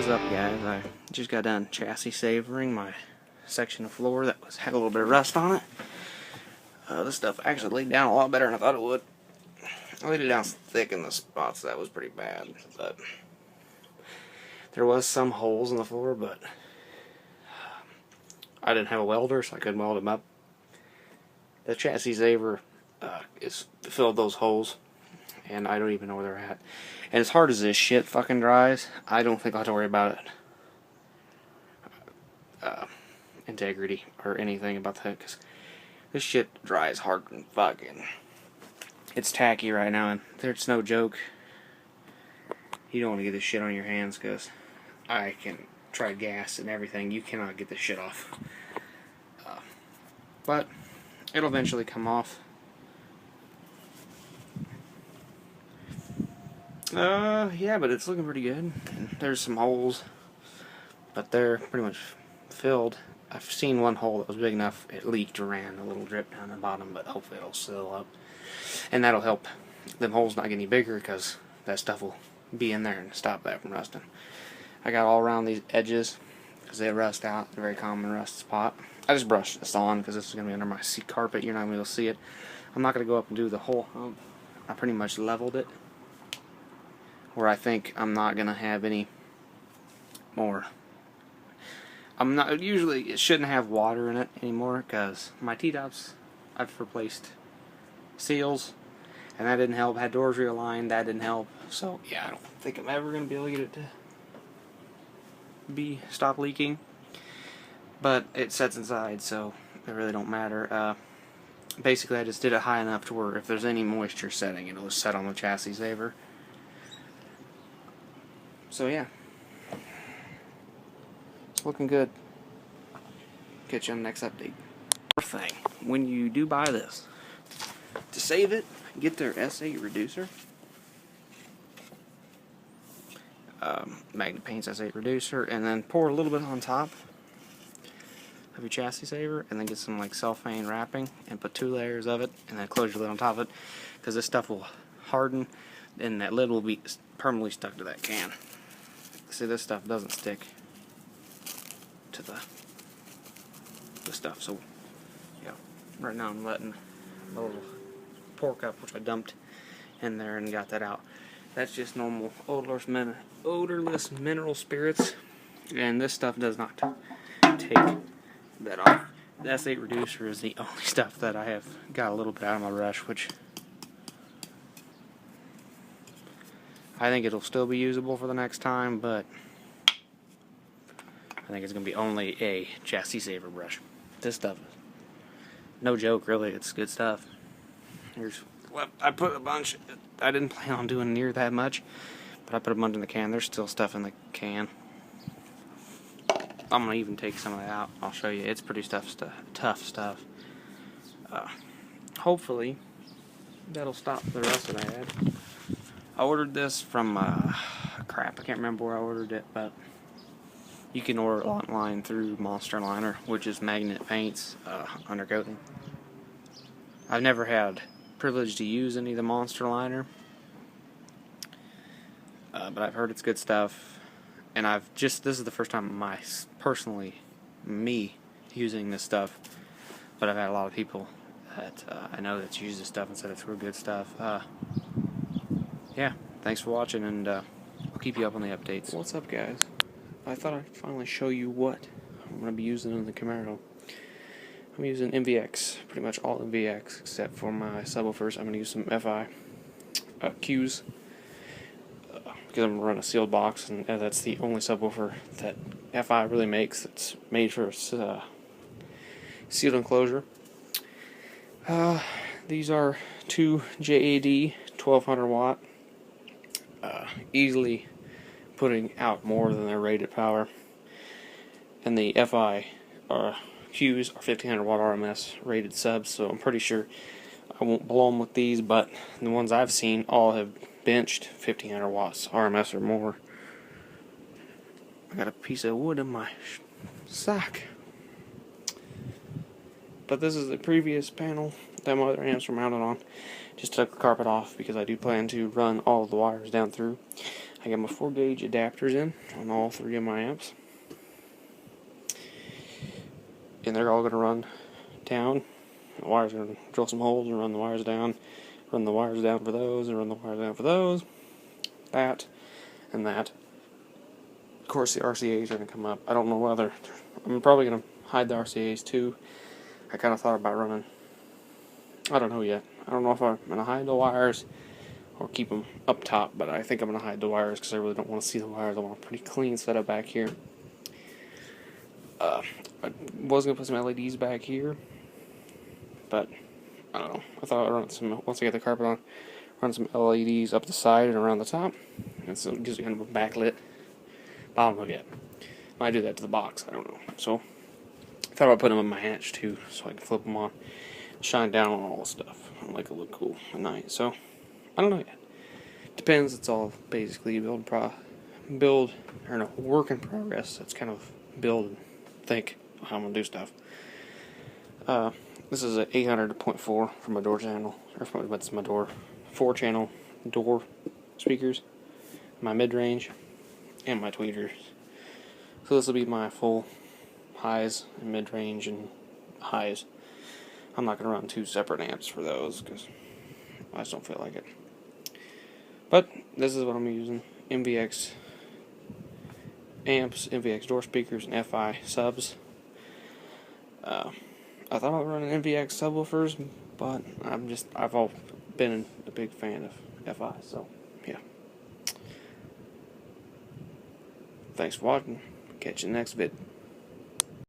What's up, guys? I just got done chassis savoring my section of floor that had a little bit of rust on it. This stuff actually laid down a lot better than I thought it would. I laid it down thick in the spots that was pretty bad, but there was some holes in the floor, but I didn't have a welder, so I couldn't weld them up. The chassis saver is filled those holes, and I don't even know where they're at. And as hard as this shit fucking dries, I don't think I'll have to worry about it. Integrity or anything about that, because this shit dries hard and fucking. It's tacky right now, and there's no joke. You don't want to get this shit on your hands, because I can try gas and everything. You cannot get this shit off. But it'll eventually come off. Yeah, but it's looking pretty good. There's some holes, but they're pretty much filled. I've seen one hole that was big enough, it leaked or ran a little drip down the bottom, but hopefully it'll seal up. And that'll help them holes not get any bigger, because that stuff will be in there and stop that from rusting. I got all around these edges, because they rust out. They're a very common rust spot. I just brushed this on, because this is going to be under my seat carpet. You're not going to be able to see it. I'm not going to go up and do the whole hump. I pretty much leveled it, where I think I'm not going to have any more. Usually it shouldn't have water in it anymore, because my T-tops, I've replaced seals, and that didn't help. Had doors realigned, that didn't help. So yeah, I don't think I'm ever going to be able to get it to stop leaking. But it sets inside, so it really don't matter. Basically, I just did it high enough to where if there's any moisture setting, it'll just set on the chassis saver. So yeah, it's looking good. Catch you on the next update. Thing, when you do buy this, to save it, get their S8 reducer. Magnet Paint's S8 reducer, and then pour a little bit on top of your chassis saver, and then get some like cellophane wrapping and put 2 layers of it, and then close your lid on top of it, because this stuff will harden and that lid will be permanently stuck to that can. See, this stuff doesn't stick to the stuff, so yeah. Right now I'm letting a little pork up, which I dumped in there and got that out. That's just normal odorless mineral spirits, and this stuff does not take that off. The S8 reducer is the only stuff that I have got a little bit out of my brush, which I think it'll still be usable for the next time, but I think it's going to be only a chassis saver brush. This stuff is no joke, really. It's good stuff. I put a bunch. I didn't plan on doing near that much, but I put a bunch in the can. There's still stuff in the can. I'm going to even take some of that out. I'll show you. It's pretty tough stuff. Hopefully, that'll stop the rust that I had. I ordered this from, crap, I can't remember where I ordered it, but you can order it online through Monster Liner, which is Magnet Paint's undercoating. I've never had privilege to use any of the Monster Liner, but I've heard it's good stuff, and this is the first time me using this stuff, but I've had a lot of people that I know that's used this stuff and said it's real good stuff. Yeah, thanks for watching, and I'll keep you up on the updates. What's up, guys? I thought I'd finally show you what I'm going to be using in the Camaro. I'm using MVX, pretty much all MVX, except for my subwoofers. I'm going to use some FI Qs, because I'm going to run a sealed box, and that's the only subwoofer that FI really makes that's made for sealed enclosure. These are 2 JAD 1200 watt, easily putting out more than their rated power, and the FI Qs are 1500 watt RMS rated subs, so I'm pretty sure I won't blow them with these, but the ones I've seen all have benched 1500 watts RMS or more. I got a piece of wood in my sock, but this is the previous panel that my other amps were mounted on. Just took the carpet off because I do plan to run all of the wires down through. I got my 4-gauge adapters in on all 3 of my amps. And they're all going to run down. The wires are going to drill some holes and run the wires down. Run the wires down for those, and run the wires down for those. That, and that. Of course, the RCAs are going to come up. I don't know whether. I'm probably going to hide the RCAs too. I kind of thought about running. I don't know yet. I don't know if I'm going to hide the wires or keep them up top, but I think I'm going to hide the wires because I really don't want to see the wires. I want a pretty clean setup back here. I was going to put some LEDs back here, but I don't know. I thought I'd run some, once I get the carpet on, run some LEDs up the side and around the top, and so it gives you kind of a backlit. But I don't know yet. Might do that to the box, I don't know. So, I thought about putting them in my hatch too, so I can flip them on, shine down on all the stuff, and make it look cool at night. So, I don't know yet. Depends. It's all basically work in progress. That's kind of build and think how I'm gonna do stuff. This is an 800.4 for my door channel, or what's my door 4-channel door speakers, my mid-range, and my tweeters. So this will be my full highs and mid-range and highs. I'm not gonna run 2 separate amps for those because I just don't feel like it. But this is what I'm using: MVX amps, MVX door speakers, and FI subs. I thought I would run an MVX subwoofers, but I've all been a big fan of FI, so yeah. Thanks for watching. Catch you in the next vid.